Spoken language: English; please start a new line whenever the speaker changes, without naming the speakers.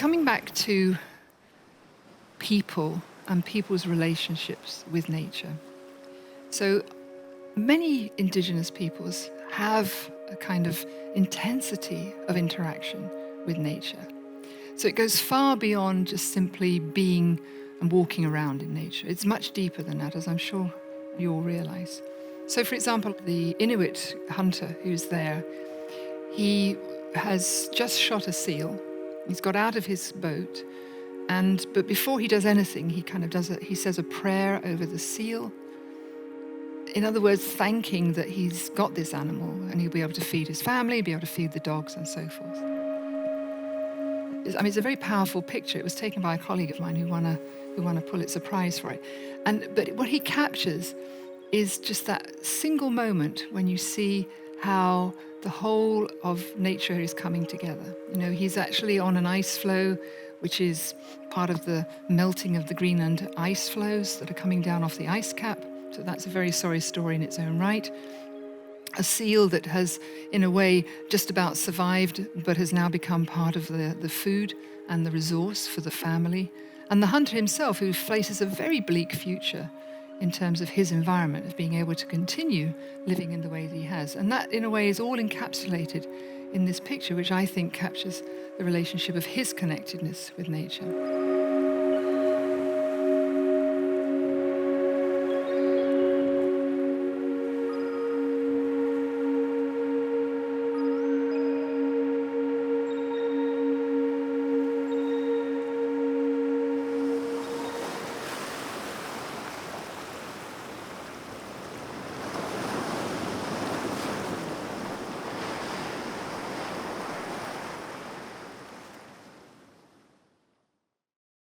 coming back to people and people's relationships with nature. So many indigenous peoples have a kind of intensity of interaction with nature. So it goes far beyond just simply being and walking around in nature. It's much deeper than that, as I'm sure you all realize. So for example, the Inuit hunter who's there, he has just shot a seal. He's got out of his boat, but before he does anything, he says a prayer over the seal. In other words, thanking that he's got this animal and he'll be able to feed his family, be able to feed the dogs and so forth. It's a very powerful picture. It was taken by a colleague of mine who won a Pulitzer Prize for it. But what he captures is just that single moment when you see how the whole of nature is coming together. He's actually on an ice floe, which is part of the melting of the Greenland ice floes that are coming down off the ice cap. So that's a very sorry story in its own right. A seal that has, in a way, just about survived, but has now become part of the food and the resource for the family. And the hunter himself, who faces a very bleak future in terms of his environment, of being able to continue living in the way that he has. And that, in a way, is all encapsulated in this picture, which I think captures the relationship of his connectedness with nature.